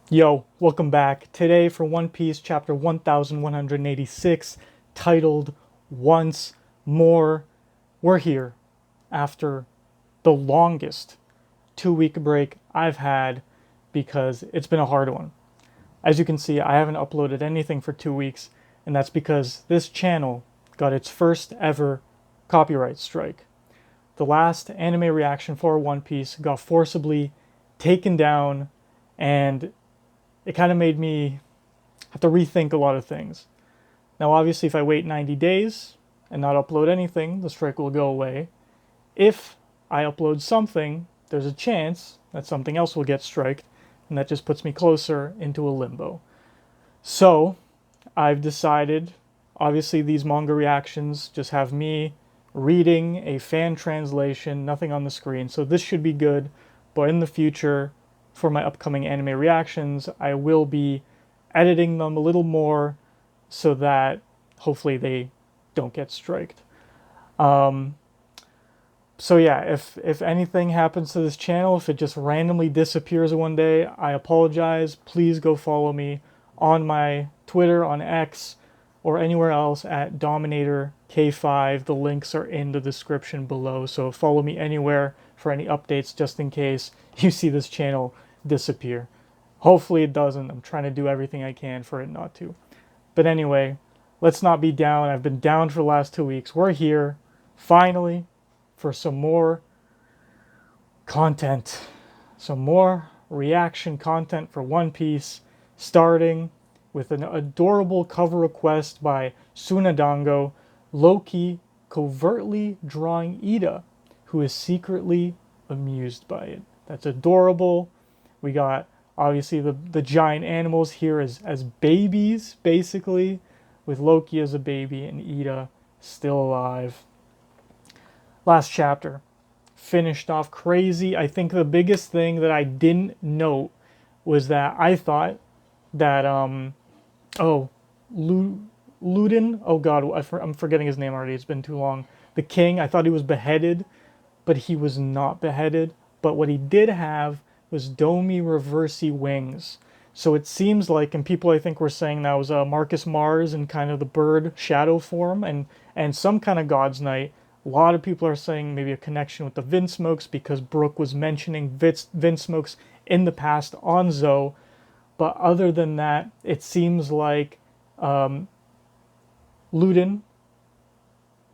Yo, welcome back. Today for One Piece chapter 1186, titled Once More. We're here after the longest 2 week break I've had because it's been a hard one. As you can see, I haven't uploaded anything for 2 weeks, and that's because this channel got its first ever copyright strike. The last anime reaction for One Piece got forcibly taken down, and it kind of made me have to rethink a lot of things. Now, obviously, if I wait 90 days and not upload anything, the strike will go away. If I upload something, there's a chance that something else will get striked, and that just puts me closer into a limbo. So, I've decided, obviously, these manga reactions just have me reading a fan translation, nothing on the screen, so this should be good, but in the future, for my upcoming anime reactions, I will be editing them a little more so that hopefully they don't get striked. So yeah, if anything happens to this channel, if it just randomly disappears one day, I apologize. Please go follow me on my Twitter, on X, or anywhere else at Dominator K5. The links are in the description below, so follow me anywhere for any updates just in case you see this channel disappear. Hopefully it doesn't. I'm trying to do everything I can for it not to. But anyway, let's not be down. I've been down for the last 2 weeks. We're here, finally, for some more content. Some more reaction content for One Piece, starting with an adorable cover request by Sunadango, Loki covertly drawing Ida, who is secretly amused by it. That's adorable. We got obviously the giant animals here as babies, basically, with Loki as a baby and Ida still alive. Last chapter finished off crazy. I think the biggest thing that I didn't note was that I thought that oh Ludin, oh god, I'm forgetting his name already. It's been too long. The king, I thought he was beheaded, but he was not beheaded. But what he did have was Domi Reversi wings. So it seems like, and people I think were saying that was Marcus Mars in kind of the bird shadow form, and some kind of God's Knight. A lot of people are saying maybe a connection with the Vinsmokes because Brook was mentioning Vinsmokes in the past on Zoe. But other than that, it seems like Ludin,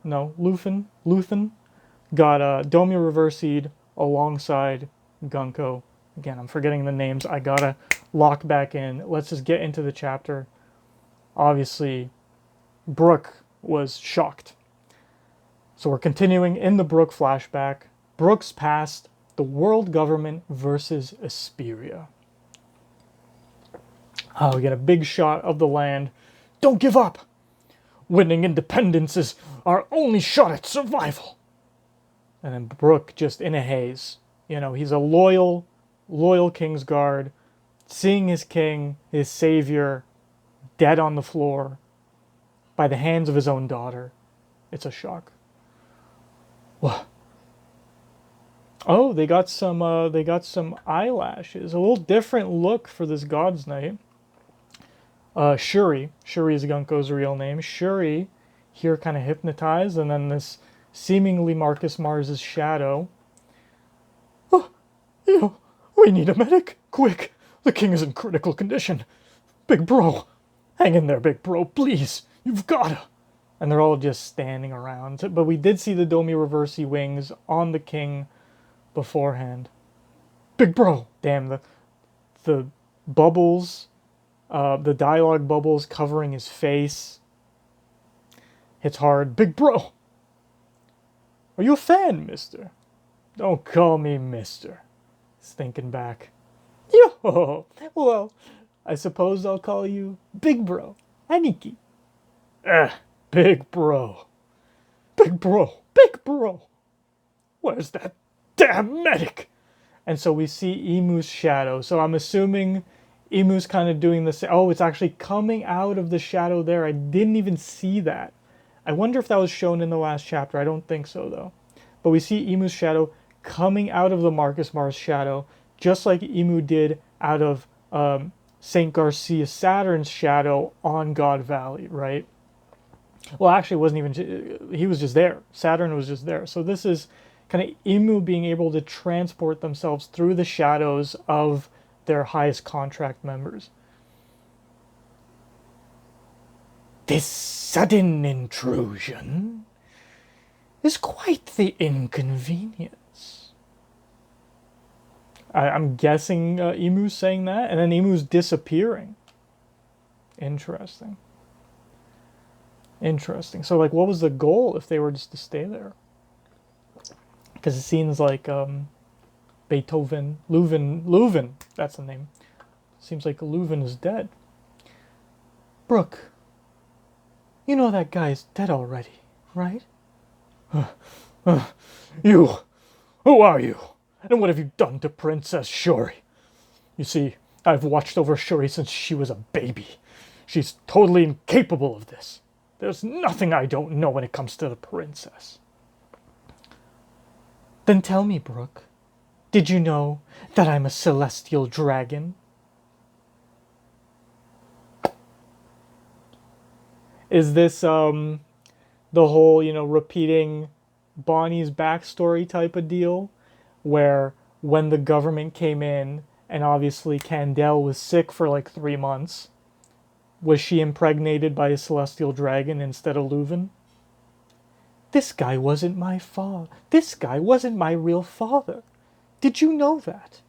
no, Luthen got Domi Reversied alongside Gunko. Again, I'm forgetting the names. I gotta lock back in. Let's just get into the chapter. Obviously, Brook was shocked. So we're continuing in the Brook flashback. Brook's past, the world government versus Asperia. Oh, we get a big shot of the land. Don't give up! Winning independence is our only shot at survival. And then Brook just in a haze. You know, he's a loyal Kingsguard, seeing his king, his savior, dead on the floor by the hands of his own daughter. It's a shock. What? Oh, they got some eyelashes. A little different look for this God's Knight. Shuri is Gunko's real name. Shuri here kind of hypnotized, and then this seemingly Marcus Mars's shadow. Oh, we need a medic, quick! The king is in critical condition. Big bro, hang in there, big bro, please. You've gotta. And they're all just standing around. But we did see the Domi Reversi wings on the king beforehand. Big bro, damn, the bubbles. The dialogue bubbles covering his face. Hits hard. Big bro! Are you a fan, mister? Don't call me mister. He's thinking back. Yo! Well, I suppose I'll call you Big Bro. Aniki. Big bro. Big bro. Big bro! Where's that damn medic? And so we see Imu's shadow. So I'm assuming Imu's kind of doing this. Oh, it's actually coming out of the shadow there. I didn't even see that. I wonder if that was shown in the last chapter. I don't think so, though. But we see Imu's shadow coming out of the Marcus Mars shadow, just like Imu did out of St. Garcia Saturn's shadow on God Valley, right? Well, actually, it wasn't even, he was just there. Saturn was just there. So this is kind of Imu being able to transport themselves through the shadows of their highest contract members. This sudden intrusion is quite the inconvenience. I'm guessing Imu's saying that, and then Imu's disappearing. Interesting. Interesting. So, like, what was the goal if they were just to stay there? Because it seems like Leuven, that's the name. Seems like Leuven is dead. Brook, you know that guy's dead already, right? You, who are you? And what have you done to Princess Shuri? You see, I've watched over Shuri since she was a baby. She's totally incapable of this. There's nothing I don't know when it comes to the princess. Then tell me, Brook, did you know that I'm a celestial dragon? Is this the whole, repeating Bonnie's backstory type of deal? Where when the government came in and obviously Candel was sick for like 3 months, was she impregnated by a celestial dragon instead of Leuven? This guy wasn't my father. This guy wasn't my real father. Did you know that?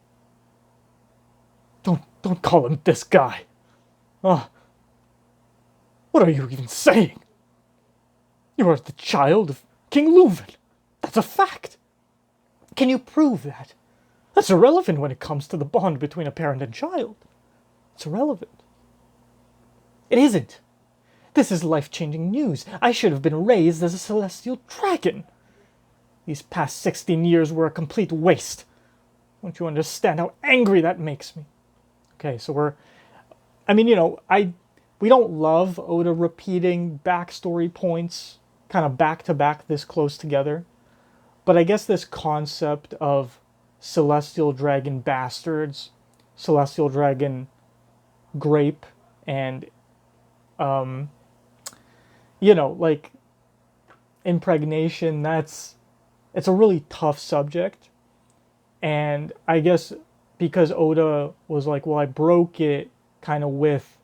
Don't call him this guy. What are you even saying? You are the child of King Leuven. That's a fact. Can you prove that? That's irrelevant when it comes to the bond between a parent and child. It's irrelevant. It isn't. This is life-changing news. I should have been raised as a celestial dragon. These past 16 years were a complete waste. Don't you understand how angry that makes me? Okay, so we don't love Oda repeating backstory points kind of back to back this close together. But I guess this concept of celestial dragon bastards, celestial dragon grape, and like impregnation, it's a really tough subject. And I guess because Oda was like, well, I broke it kind of with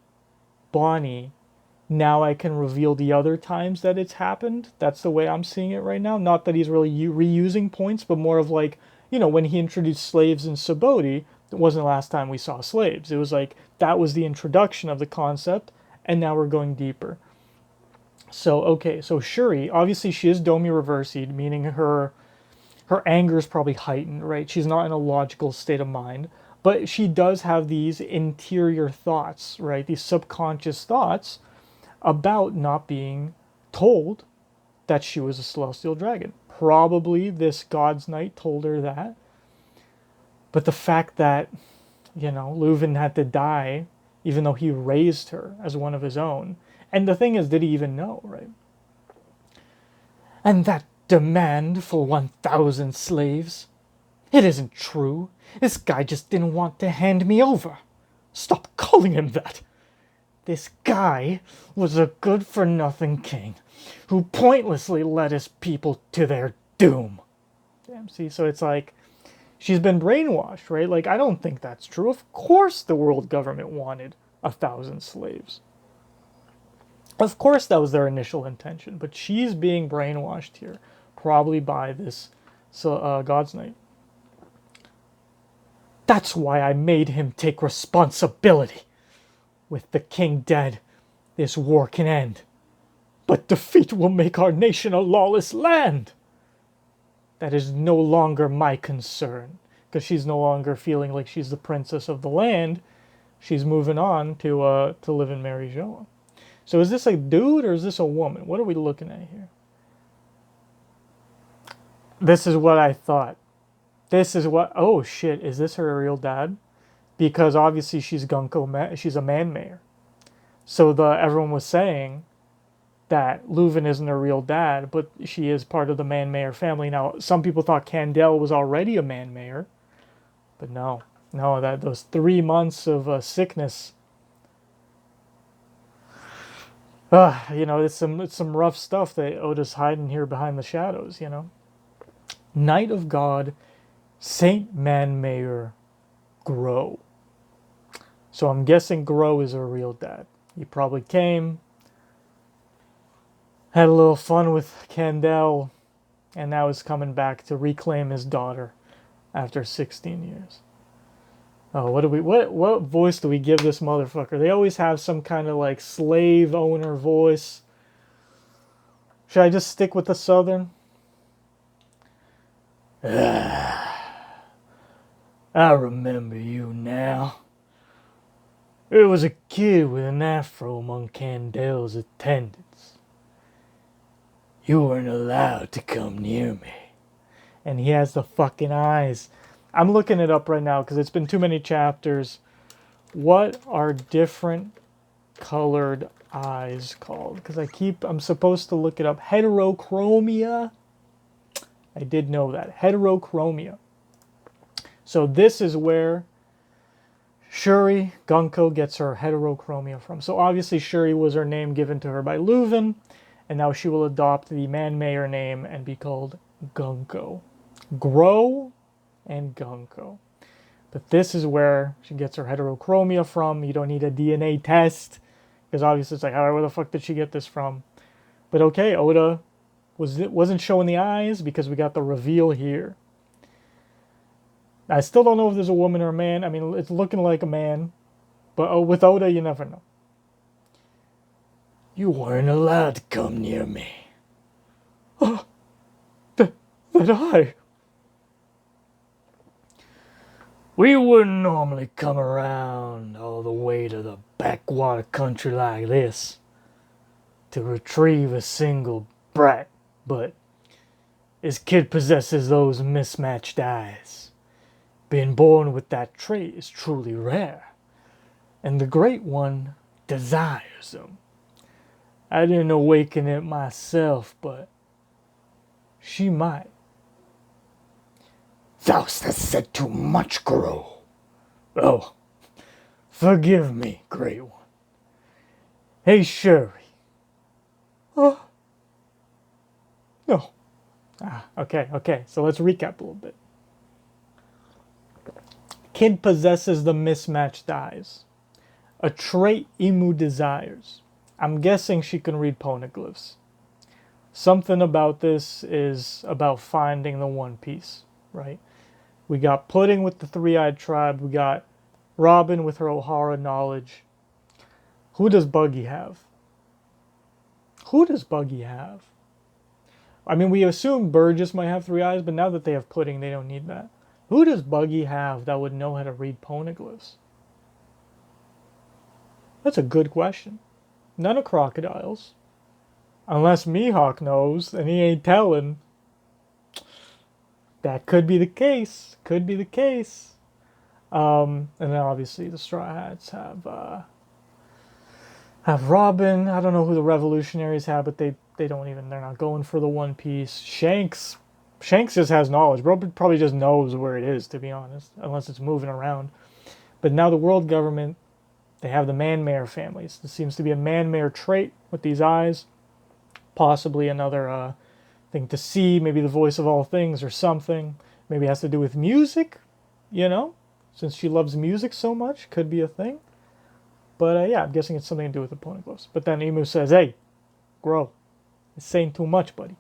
Bonnie, now I can reveal the other times that it's happened. That's the way I'm seeing it right now. Not that he's really reusing points, but more of like, when he introduced slaves in Subodhi, it wasn't the last time we saw slaves. It was like, that was the introduction of the concept, and now we're going deeper. So, okay, so Shuri, obviously she is Domi Reversied, meaning her anger is probably heightened, right? She's not in a logical state of mind, but she does have these interior thoughts, right? These subconscious thoughts about not being told that she was a celestial dragon. Probably this God's Knight told her that. But the fact that, Leuven had to die, even though he raised her as one of his own. And the thing is, did he even know, right? And that demand for 1,000 slaves. It isn't true. This guy just didn't want to hand me over. Stop calling him that. This guy was a good-for-nothing king who pointlessly led his people to their doom. Damn, see, so it's like, she's been brainwashed, right? Like, I don't think that's true. Of course the world government wanted 1,000 slaves. Of course that was their initial intention, but she's being brainwashed here, probably by this God's Knight. That's why I made him take responsibility. With the king dead, this war can end. But defeat will make our nation a lawless land. That is no longer my concern, because she's no longer feeling like she's the princess of the land. She's moving on to live in Mary Joa. So is this a dude or is this a woman? What are we looking at here? This is what I thought. Oh shit, is this her real dad? Because obviously she's Gunko, she's a Manmayer. So everyone was saying that Leuven isn't her real dad, but she is part of the Manmayer family. Now, some people thought Candel was already a Manmayer, but no, that those 3 months of sickness It's some rough stuff that Oda's hiding here behind the shadows, Knight of God, Saint Manmayer, Grow. So I'm guessing Grow is her real dad. He probably came, had a little fun with Candel, and now is coming back to reclaim his daughter after 16 years. Oh, what voice do we give this motherfucker? They always have some kind of like slave owner voice. Should I just stick with the southern? I remember you now. There was a kid with an afro among Candel's attendants. You weren't allowed to come near me. And he has the fucking eyes. I'm looking it up right now because it's been too many chapters. What are different colored eyes called? Because I'm supposed to look it up. Heterochromia. I did know that. Heterochromia. So this is where Shuri, Gunko, gets her heterochromia from. So obviously Shuri was her name given to her by Leuven, and now she will adopt the Manmayer name and be called Gunko. Grow and Gunko. But this is where she gets her heterochromia from. You don't need a DNA test, because obviously it's like, where the fuck did she get this from? But okay, Oda wasn't showing the eyes because we got the reveal here. I still don't know if there's a woman or a man. I mean, it's looking like a man. But with Oda, you never know. You weren't allowed to come near me. Oh, that eye. We wouldn't normally come around all the way to the backwater country like this to retrieve a single brat, but this kid possesses those mismatched eyes. Being born with that trait is truly rare, and the Great One desires them. I didn't awaken it myself, but she might. Thou hast said too much, Grow. Oh, forgive me, Great One. Hey, Shuri. Oh, no. Okay, so let's recap a little bit. Kid possesses the mismatched eyes, a trait Imu desires. I'm guessing she can read poneglyphs. Something about this is about finding the One Piece, right? We got Pudding with the Three-Eyed Tribe. We got Robin with her Ohara knowledge. Who does Buggy have? I mean, we assume Burgess might have three eyes, but now that they have Pudding, they don't need that. Who does Buggy have that would know how to read poneglyphs? That's a good question. None of Crocodiles. Unless Mihawk knows, and he ain't telling. That could be the case. And then obviously the Straw Hats have Robin. I don't know who the Revolutionaries have, but they're not going for the One Piece. Shanks just has knowledge. Bro probably just knows where it is, to be honest, unless it's moving around. But now the world government, they have the Manmayer families. This seems to be a Manmayer trait with these eyes. Possibly another thing to see, maybe the voice of all things or something. Maybe it has to do with music, since she loves music so much, could be a thing. But yeah, I'm guessing it's something to do with the poneglyphs. But then Imu says, hey, Grow, it's saying too much, buddy.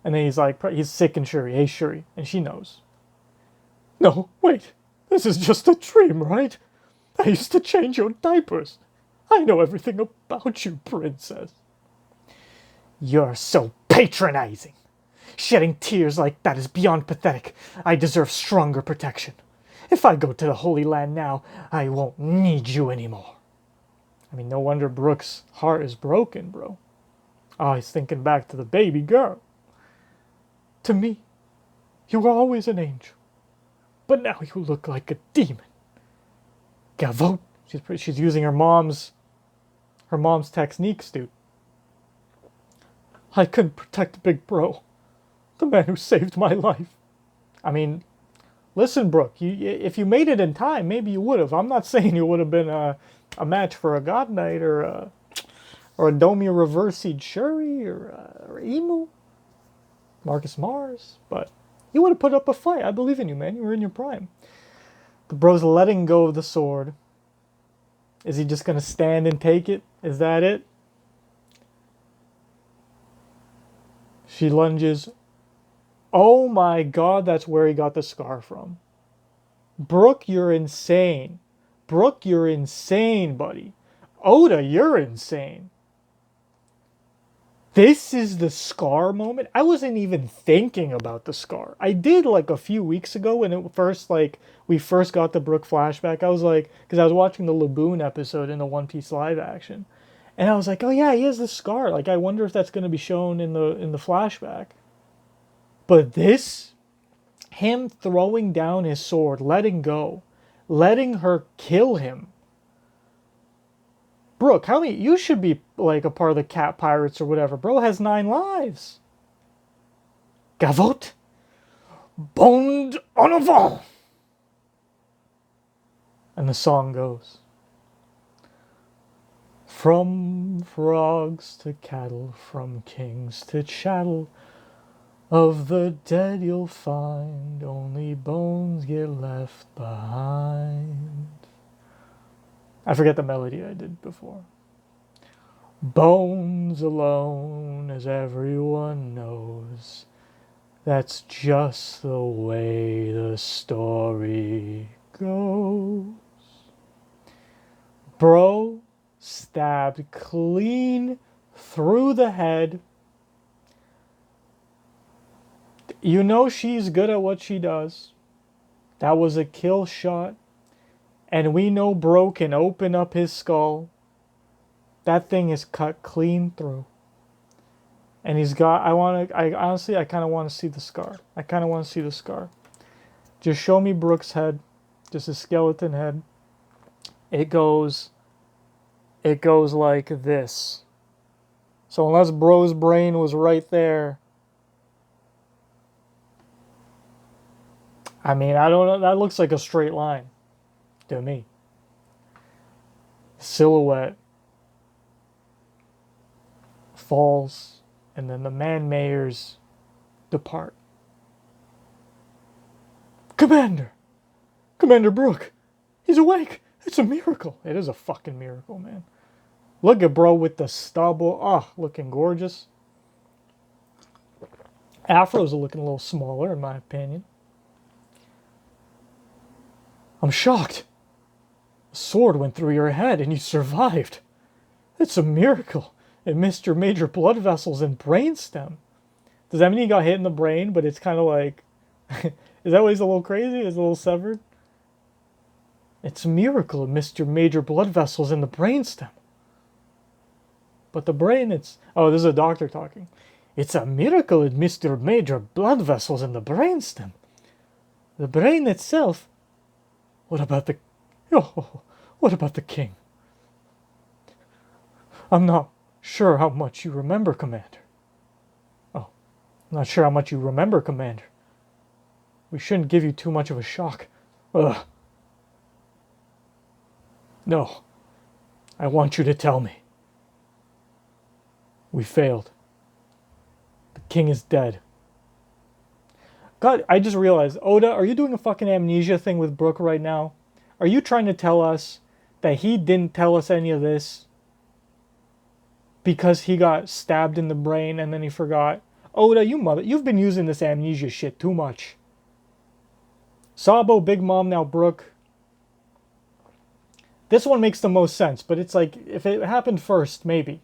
And then he's sick and Shuri, hey Shuri, and she knows. No, wait, this is just a dream, right? I used to change your diapers. I know everything about you, princess. You're so patronizing. Shedding tears like that is beyond pathetic. I deserve stronger protection. If I go to the Holy Land now, I won't need you anymore. I mean, no wonder Brook's heart is broken, bro. Oh, he's thinking back to the baby girl. To me, you were always an angel. But now you look like a demon. Gavote. She's using her mom's techniques, dude. I couldn't protect Big Bro, the man who saved my life. I mean, Listen, Brook, if you made it in time, maybe you would have. I'm not saying you would have been a match for a God Knight or a Domia Reversied Shuri or Emu, Marcus Mars, but you would have put up a fight. I believe in you, man. You were in your prime. The bro's letting go of the sword. Is he just going to stand and take it? Is that it? She lunges. Oh my god, that's where he got the scar from. Brook, you're insane. Brook, you're insane, buddy. Oda, you're insane. This is the scar moment. I wasn't even thinking about the scar. I did like a few weeks ago when it first we first got the Brook flashback. I was like, because I was watching the Laboon episode in the One Piece live action, and I was like, oh yeah, he has the scar. Like I wonder if that's going to be shown in the flashback. But this, him throwing down his sword, letting go, letting her kill him. Brook, how many? You should be like a part of the Cat Pirates or whatever. Bro has 9 lives. Gavotte, bond en avant. And the song goes. From frogs to cattle, from kings to chattel, of the dead you'll find only bones get left behind. I forget the melody I did before. Bones alone, as everyone knows. That's just the way the story goes. Bro stabbed clean through the head. You know she's good at what she does. That was a kill shot. And we know Bro can open up his skull. That thing is cut clean through. And he's got, I honestly, I kind of want to see the scar. I kind of want to see the scar. Just show me Brook's head. Just a skeleton head. It goes like this. So unless Bro's brain was right there, I mean, I don't know. That looks like a straight line to me. Silhouette falls, and then the Manmayers depart. Commander Brook, he's awake. It's a miracle. It is a fucking miracle, man. Look at Bro with the stubble. Ah, looking gorgeous. Afros are looking a little smaller, in my opinion. I'm shocked. A sword went through your head and you survived. It's a miracle. It missed your major blood vessels and brainstem. Does that mean he got hit in the brain, but it's kind of like... Is that why he's a little crazy? Is a little severed? It's a miracle it missed your major blood vessels in the brainstem. But the brain, it's... Oh, this is a doctor talking. It's a miracle it missed your major blood vessels in the brainstem. The brain itself... What about the... Oh, what about the king? I'm not sure how much you remember, Commander. Oh, I'm not sure how much you remember, Commander. We shouldn't give you too much of a shock. Ugh. No. I want you to tell me. We failed. The king is dead. God, I just realized, Oda, are you doing a fucking amnesia thing with Brook right now? Are you trying to tell us that he didn't tell us any of this because he got stabbed in the brain and then he forgot? Oda, you've been using this amnesia shit too much. Sabo, Big Mom, now Brook. This one makes the most sense, but it's like, if it happened first, maybe.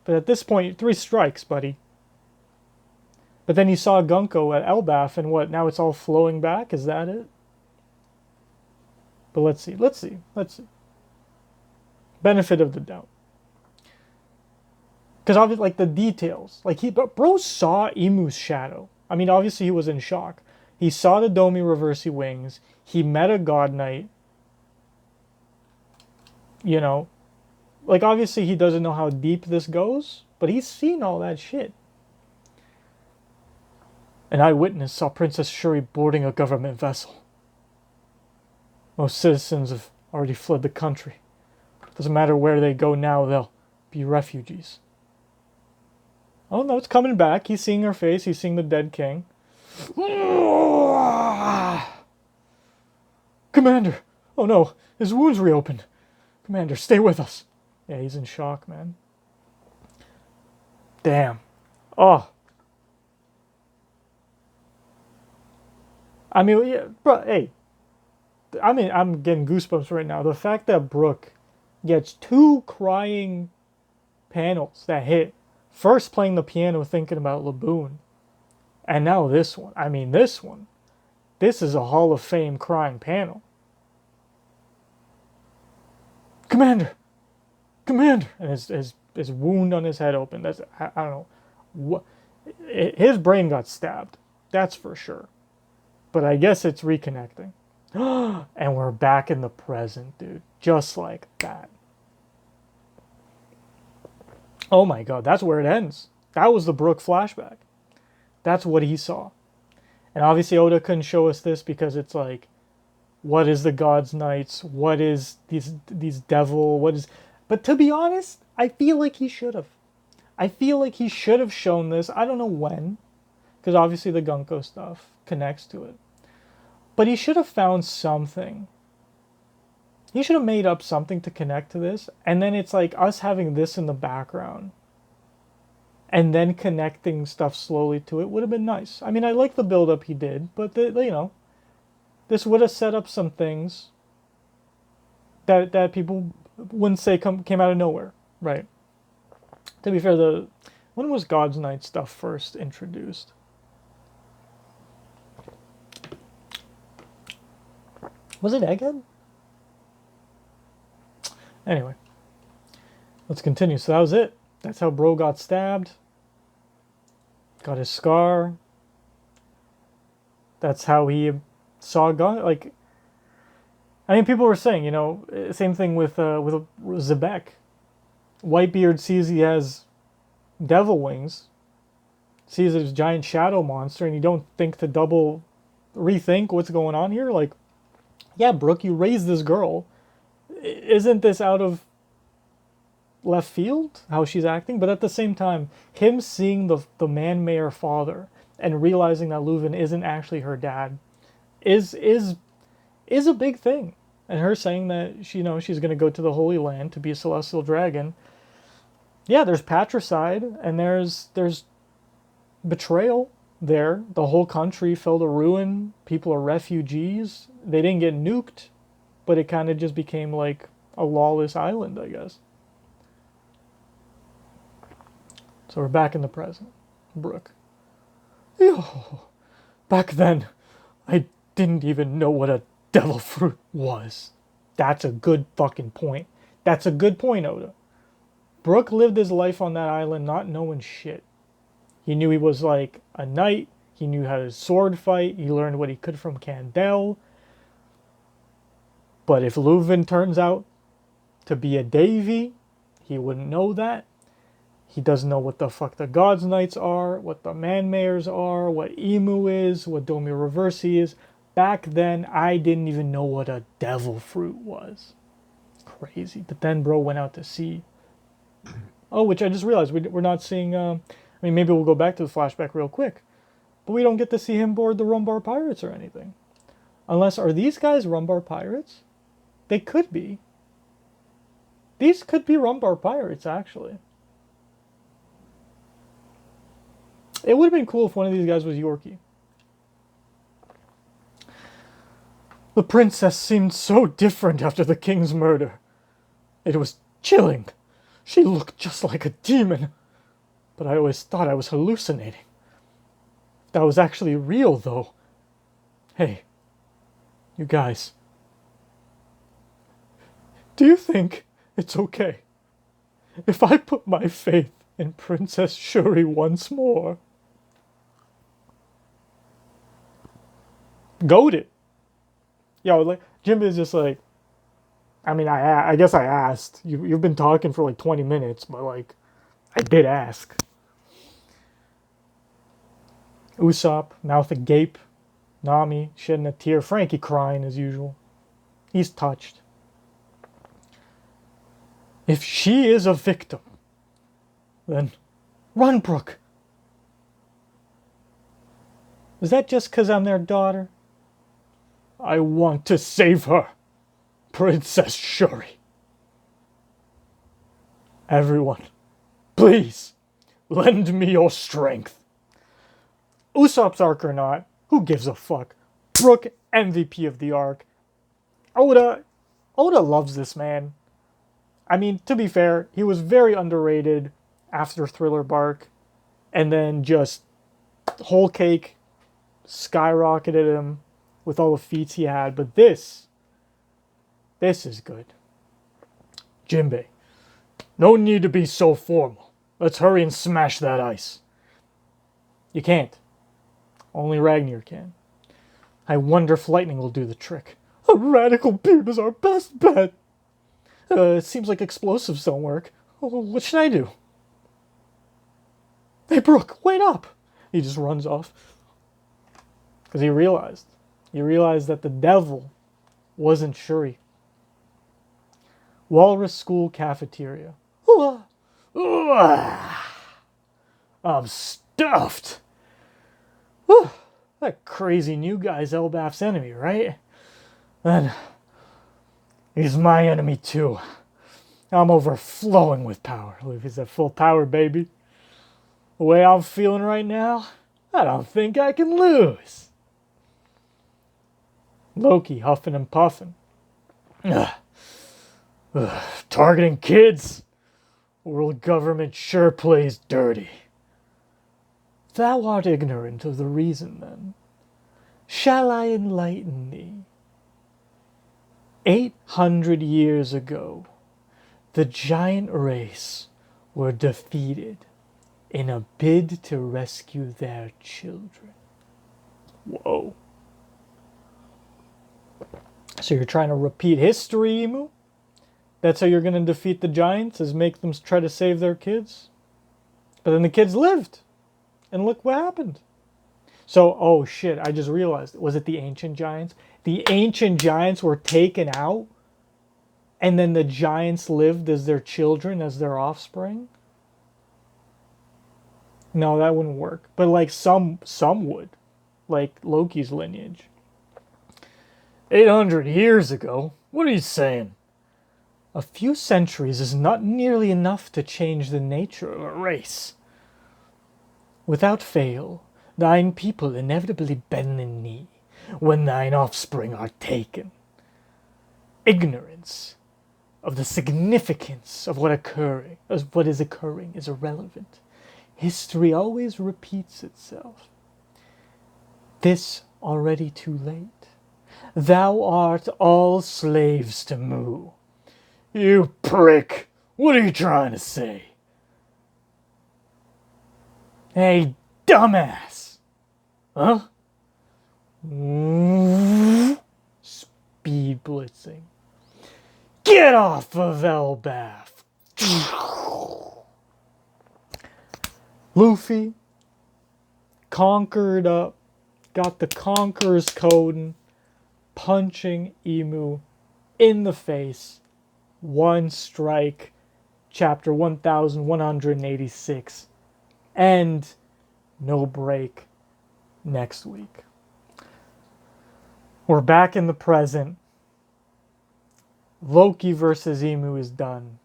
But at this point, 3 strikes, buddy. But then you saw Gunko at Elbaf, and what, now it's all flowing back? Is that it? But let's see. Benefit of the doubt. Because obviously, like, the details. Like, Bro saw Emu's shadow. I mean, obviously he was in shock. He saw the Domi Reversi wings. He met a God Knight. You know. Like, obviously he doesn't know how deep this goes, but he's seen all that shit. An eyewitness saw Princess Shuri boarding a government vessel. Most citizens have already fled the country. Doesn't matter where they go now, they'll be refugees. Oh no, it's coming back. He's seeing her face. He's seeing the dead king. Commander! Oh no, his wound's reopened. Commander, stay with us. Yeah, he's in shock, man. Damn. Oh. I mean, yeah, bro, hey. I mean, I'm getting goosebumps right now. The fact that Brook gets 2 crying panels that hit. First playing the piano thinking about Laboon. And now this one. I mean, this one. This is a Hall of Fame crying panel. Commander! Commander! And his wound on his head open. That's, I don't know. What, his brain got stabbed. That's for sure. But I guess it's reconnecting. And we're back in the present, dude. Just like that. Oh my god, that's where it ends. That was the Brook flashback. That's what he saw. And obviously Oda couldn't show us this because it's like, what is the God's Knights? What is these devil? What is... But to be honest, I feel like he should have. I feel like he should have shown this. I don't know when. Because obviously the Gunko stuff connects to it. But he should have found something. He should have made up something to connect to this. And then it's like us having this in the background. And then connecting stuff slowly to it would have been nice. I mean, I like the build-up he did. But, you know, this would have set up some things that people wouldn't say came out of nowhere. Right. To be fair, when was God's Night stuff first introduced? Was it Egghead? Anyway, let's continue. So that was it. That's how Bro got stabbed. Got his scar. That's how he saw God. Like, I mean, people were saying, you know, same thing with Zebek. Whitebeard sees he has devil wings, sees this giant shadow monster, and you don't think to double rethink what's going on here. Like, yeah, Brook, you raised this girl. Isn't this out of left field, how she's acting? But at the same time, him seeing the Manmayer father and realizing that Leuven isn't actually her dad is a big thing. And her saying that she, you know, she's going to go to the Holy Land to be a celestial dragon. Yeah, there's patricide and there's betrayal there. The whole country fell to ruin. People are refugees. They didn't get nuked, but it kind of just became like a lawless island, I guess. So we're back in the present. Brook. Yo, back then, I didn't even know what a devil fruit was. That's a good fucking point. That's a good point, Oda. Brook lived his life on that island not knowing shit. He knew he was like a knight. He knew how to sword fight. He learned what he could from Candel. But if Leuven turns out to be a Davy, he wouldn't know that. He doesn't know what the fuck the God's Knights are, what the Manmayers are, what Emu is, what Domi Reversi is. Back then, I didn't even know what a devil fruit was. Crazy. But then bro went out to sea. Oh, which I just realized we're not seeing... I mean, maybe we'll go back to the flashback real quick. But we don't get to see him board the Rumbar Pirates or anything. Unless, are these guys Rumbar Pirates? They could be. These could be Rumbar Pirates, actually. It would have been cool if one of these guys was Yorkie. The princess seemed so different after the king's murder. It was chilling. She looked just like a demon. But I always thought I was hallucinating. That was actually real, though. Hey, you guys. Do you think it's okay if I put my faith in Princess Shuri once more? Goated. Yo, like, Jim is just like, I mean, I guess I asked. You've been talking for like 20 minutes, but like, I did ask. Usopp, mouth agape. Nami, shedding a tear. Frankie crying as usual. He's touched. If she is a victim, then run, Brook. Is that just because I'm their daughter? I want to save her, Princess Shuri. Everyone, please, lend me your strength. Usopp's arc or not, who gives a fuck? Brook, MVP of the arc. Oda loves this man. I mean, to be fair, he was very underrated after Thriller Bark, and then just Whole Cake skyrocketed him with all the feats he had. But this is good. Jinbei, no need to be so formal. Let's hurry and smash that ice. You can't. Only Ragnar can. I wonder if lightning will do the trick. A radical beam is our best bet. It seems like explosives don't work. What should I do? Hey, Brook, wait up! He just runs off. Because he realized that the devil wasn't Shuri. Walrus School cafeteria. I'm stuffed. That crazy new guy's Elbaf's enemy, right? Then he's my enemy too. I'm overflowing with power. Luffy's at full power, baby. The way I'm feeling right now, I don't think I can lose. Loki huffing and puffing. Targeting kids. World government sure plays dirty. Thou art ignorant of the reason, then. Shall I enlighten thee? 800 years ago, the giant race were defeated in a bid to rescue their children. Whoa. So you're trying to repeat history, Emu? That's how you're going to defeat the giants, is make them try to save their kids? But then the kids lived. And look what happened. So, oh shit, I just realized. Was it the ancient giants? The ancient giants were taken out, and then the giants lived as their children, as their offspring? No, that wouldn't work. But like some would. Like Loki's lineage. 800 years ago? What are you saying? A few centuries is not nearly enough to change the nature of a race. Without fail, thine people inevitably bend the knee when thine offspring are taken. Ignorance of the significance of what is occurring is irrelevant. History always repeats itself. This already too late. Thou art all slaves to Mu. You prick! What are you trying to say? Hey, dumbass! Huh? Speed blitzing. Get off of Elbaf! Luffy conquered up, got the Conqueror's Code, punching Emu in the face. One strike, chapter 1186, and no break next week. We're back in the present. Loki versus Emu is done.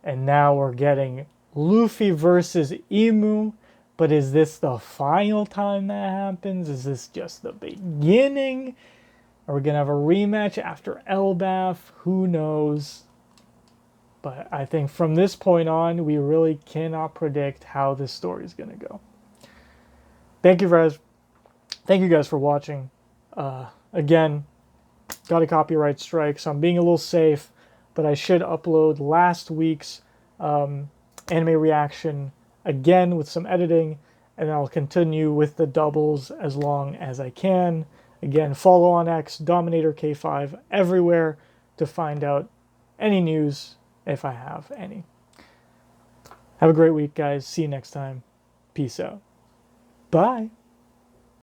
And now we're getting Luffy versus Emu. But is this the final time that happens? Is this just the beginning? Are we going to have a rematch after Elbaf? Who knows? But I think from this point on, we really cannot predict how this story is going to go. Thank you guys for watching. Again, got a copyright strike, so I'm being a little safe, but I should upload last week's anime reaction again with some editing, and I'll continue with the doubles as long as I can. Again, follow on X, Dominator K5, everywhere to find out any news, if I have any. Have a great week, guys. See you next time. Peace out. Bye.